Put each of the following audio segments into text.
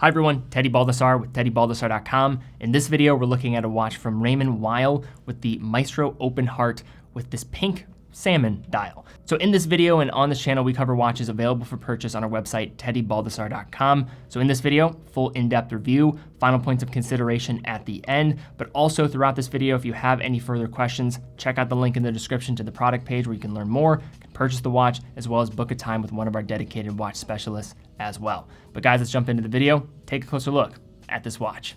Hi everyone, Teddy Baldassarre with TeddyBaldassarre.com. In this video, we're looking at a watch from Raymond Weil with the Maestro Open Heart with this pink salmon dial. So in this video and on this channel, we cover watches available for purchase on our website, TeddyBaldassarre.com. So in this video, full in-depth review, final points of consideration at the end, but also throughout this video, if you have any further questions, check out the link in the description to the product page where you can learn more, purchase the watch, as well as book a time with one of our dedicated watch specialists as well. But guys, let's jump into the video, take a closer look at this watch.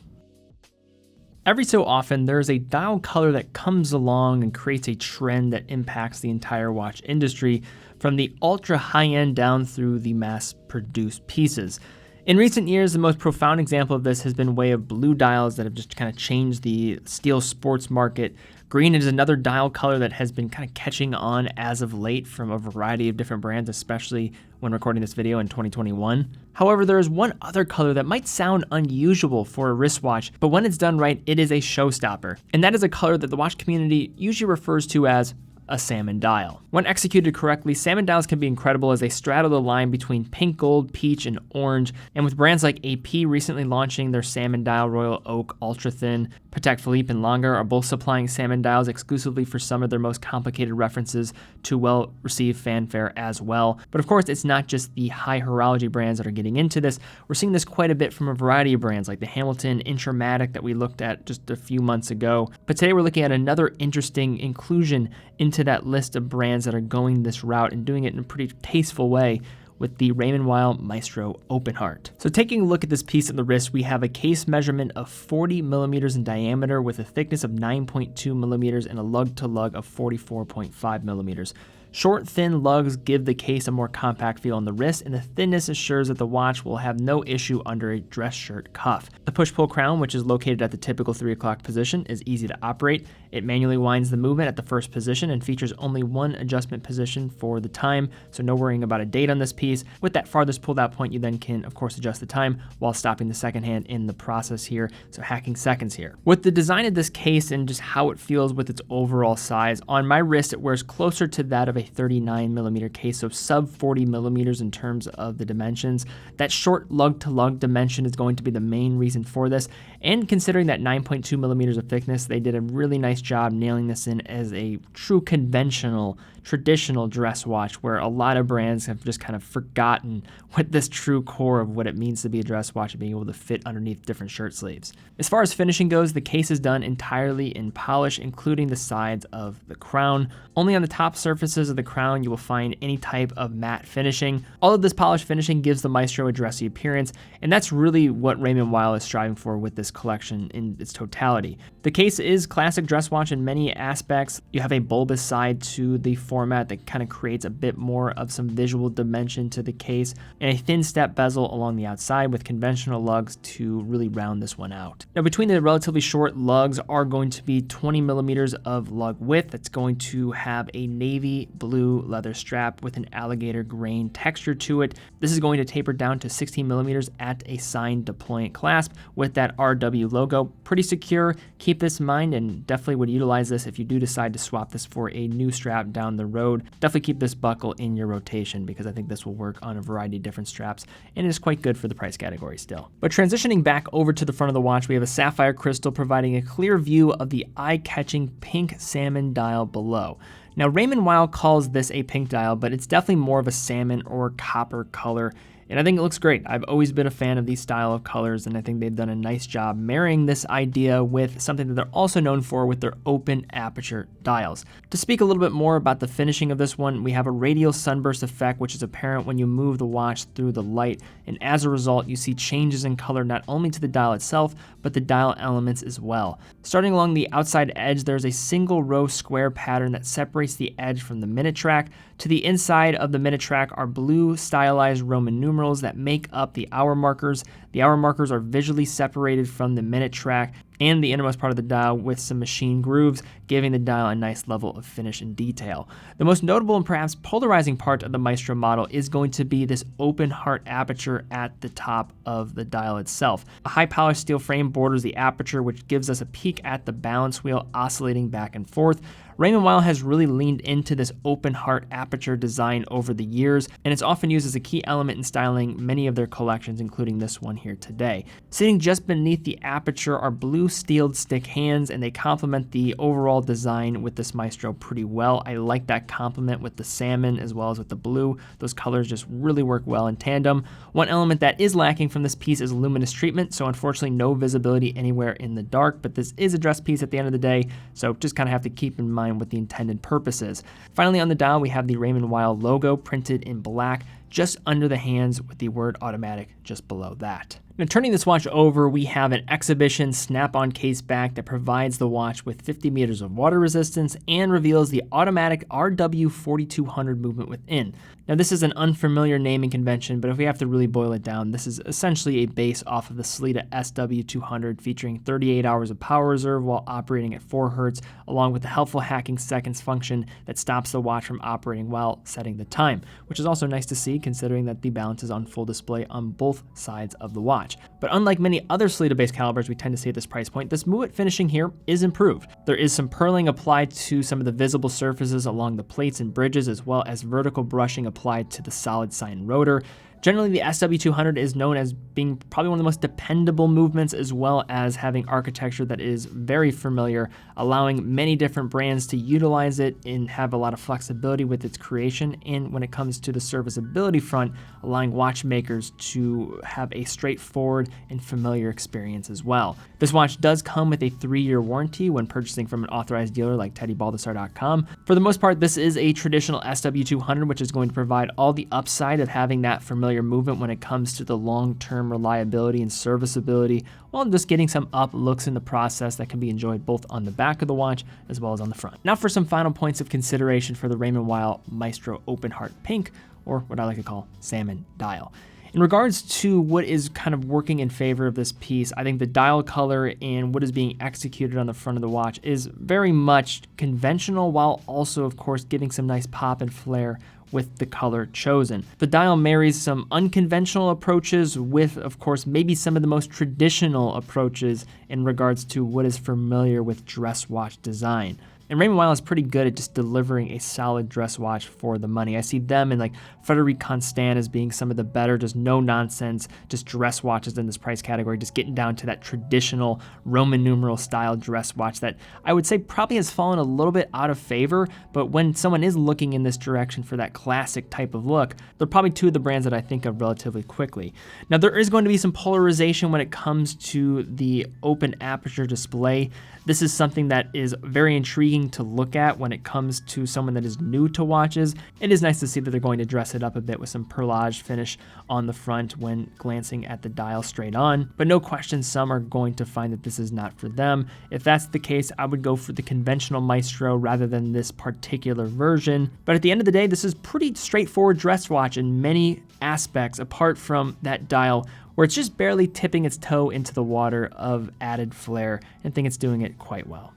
Every so often, there's a dial color that comes along and creates a trend that impacts the entire watch industry, from the ultra high-end down through the mass-produced pieces. In recent years, the most profound example of this has been way of blue dials that have just kind of changed the steel sports market. Green is another dial color that has been kind of catching on as of late from a variety of different brands, especially when recording this video in 2021. However, there is one other color that might sound unusual for a wristwatch, but when it's done right, it is a showstopper. And that is a color that the watch community usually refers to as a salmon dial. When executed correctly, salmon dials can be incredible as they straddle the line between pink, gold, peach, and orange. And with brands like AP recently launching their salmon dial Royal Oak Ultra Thin, Patek Philippe and Lange are both supplying salmon dials exclusively for some of their most complicated references to well-received fanfare as well. But of course, it's not just the high horology brands that are getting into this. We're seeing this quite a bit from a variety of brands like the Hamilton Intramatic that we looked at just a few months ago. But today we're looking at another interesting inclusion into that list of brands that are going this route and doing it in a pretty tasteful way with the Raymond Weil Maestro Open Heart. So taking a look at this piece at the wrist, we have a case measurement of 40 millimeters in diameter with a thickness of 9.2 millimeters and a lug to lug of 44.5 millimeters. Short, thin lugs give the case a more compact feel on the wrist, and the thinness assures that the watch will have no issue under a dress shirt cuff. The push-pull crown, which is located at the typical 3 o'clock position, is easy to operate. It manually winds the movement at the first position and features only one adjustment position for the time, so no worrying about a date on this piece. With that farthest pulled out point, you then can, of course, adjust the time while stopping the second hand in the process here, so hacking seconds here. With the design of this case and just how it feels with its overall size, on my wrist it wears closer to that of a 39 millimeter case, so sub 40 millimeters in terms of the dimensions. That short lug to lug dimension is going to be the main reason for this, and considering that 9.2 millimeters of thickness, they did a really nice job nailing this in as a true conventional, traditional dress watch, where a lot of brands have just kind of forgotten what this true core of what it means to be a dress watch and being able to fit underneath different shirt sleeves. As far as finishing goes, the case is done entirely in polish, including the sides of the crown. Only on the top surfaces of the crown you will find any type of matte finishing. All of this polished finishing gives the Maestro a dressy appearance, and that's really what Raymond Weil is striving for with this collection in its totality. The case is classic dress watch in many aspects. You have a bulbous side to the format that kind of creates a bit more of some visual dimension to the case, and a thin step bezel along the outside with conventional lugs to really round this one out. Now, between the relatively short lugs are going to be 20 millimeters of lug width. That's going to have a navy blue leather strap with an alligator grain texture to it. This is going to taper down to 16 millimeters at a signed deployant clasp with that RW logo. Pretty secure. Keep this in mind, and definitely would utilize this if you do decide to swap this for a new strap down the road. Definitely keep this buckle in your rotation because I think this will work on a variety of different straps, and it is quite good for the price category still. But transitioning back over to the front of the watch, we have a sapphire crystal providing a clear view of the eye-catching pink salmon dial below. Now, Raymond Weil calls this a pink dial, but it's definitely more of a salmon or copper color, and I think it looks great. I've always been a fan of these style of colors, and I think they've done a nice job marrying this idea with something that they're also known for with their open aperture dials. To speak a little bit more about the finishing of this one, we have a radial sunburst effect, which is apparent when you move the watch through the light, and as a result, you see changes in color not only to the dial itself, but the dial elements as well. Starting along the outside edge, there's a single row square pattern that separates the edge from the minute track. To the inside of the minute track are blue stylized Roman numerals that make up the hour markers. The hour markers are visually separated from the minute track and the innermost part of the dial with some machine grooves, giving the dial a nice level of finish and detail. The most notable and perhaps polarizing part of the Maestro model is going to be this open heart aperture at the top of the dial itself. A high polished steel frame borders the aperture, which gives us a peek at the balance wheel oscillating back and forth. Raymond Weil has really leaned into this open heart aperture design over the years, and it's often used as a key element in styling many of their collections, including this one here today. Sitting just beneath the aperture are blue steeled stick hands, and they complement the overall design with this Maestro pretty well. I like that complement with the salmon as well as with the blue. Those colors just really work well in tandem. One element that is lacking from this piece is luminous treatment, so unfortunately no visibility anywhere in the dark, but this is a dress piece at the end of the day, so just kind of have to keep in mind what the intended purpose is. Finally, on the dial, we have the Raymond Weil logo printed in black just under the hands with the word automatic just below that. Now, turning this watch over, we have an exhibition snap-on case back that provides the watch with 50 meters of water resistance and reveals the automatic RW4200 movement within. Now, this is an unfamiliar naming convention, but if we have to really boil it down, this is essentially a base off of the Sellita SW200 featuring 38 hours of power reserve while operating at 4 Hz, along with the helpful hacking seconds function that stops the watch from operating while setting the time, which is also nice to see considering that the balance is on full display on both sides of the watch. But unlike many other Sellita-based calibers we tend to see at this price point, this movement finishing here is improved. There is some purling applied to some of the visible surfaces along the plates and bridges, as well as vertical brushing applied to the solid sign rotor. Generally, the SW200 is known as being probably one of the most dependable movements, as well as having architecture that is very familiar, allowing many different brands to utilize it and have a lot of flexibility with its creation. And when it comes to the serviceability front, allowing watchmakers to have a straightforward and familiar experience as well. This watch does come with a 3-year warranty when purchasing from an authorized dealer like Baldassarre.com. For the most part, this is a traditional SW200, which is going to provide all the upside of having that familiar movement when it comes to the long-term reliability and serviceability, while just getting some up looks in the process that can be enjoyed both on the back of the watch as well as on the front. Now for some final points of consideration for the Raymond Weil Maestro Open Heart Pink, or what I like to call Salmon dial. In regards to what is kind of working in favor of this piece, I think the dial color and what is being executed on the front of the watch is very much conventional, while also, of course, giving some nice pop and flair with the color chosen. The dial marries some unconventional approaches with, of course, maybe some of the most traditional approaches in regards to what is familiar with dress watch design. And Raymond Weil is pretty good at just delivering a solid dress watch for the money. I see them and like Frederic Constant as being some of the better, just no nonsense, just dress watches in this price category, just getting down to that traditional Roman numeral style dress watch that I would say probably has fallen a little bit out of favor. But when someone is looking in this direction for that classic type of look, they're probably two of the brands that I think of relatively quickly. Now, there is going to be some polarization when it comes to the open aperture display. This is something that is very intriguing to look at when it comes to someone that is new to watches. It is nice to see that they're going to dress it up a bit with some perlage finish on the front when glancing at the dial straight on, but no question some are going to find that this is not for them. If that's the case, I would go for the conventional Maestro rather than this particular version. But at the end of the day, this is pretty straightforward dress watch in many aspects, apart from that dial where it's just barely tipping its toe into the water of added flair, and I think it's doing it quite well.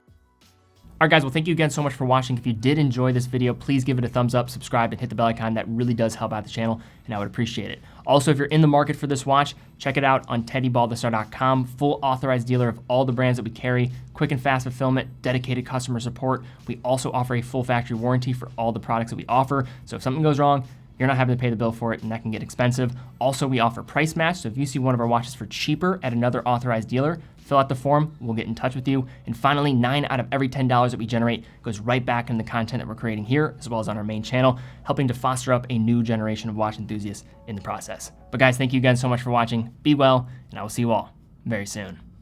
All right, guys, well, thank you again so much for watching. If you did enjoy this video, please give it a thumbs up, subscribe, and hit the bell icon. That really does help out the channel, and I would appreciate it. Also, if you're in the market for this watch, check it out on Baldassarre.com, full authorized dealer of all the brands that we carry, quick and fast fulfillment, dedicated customer support. We also offer a full factory warranty for all the products that we offer, so if something goes wrong, you're not having to pay the bill for it, and that can get expensive. Also, we offer price match, so if you see one of our watches for cheaper at another authorized dealer, fill out the form, we'll get in touch with you. And finally, 9 out of every $10 that we generate goes right back in the content that we're creating here, as well as on our main channel, helping to foster up a new generation of watch enthusiasts in the process. But guys, thank you again so much for watching. Be well, and I will see you all very soon.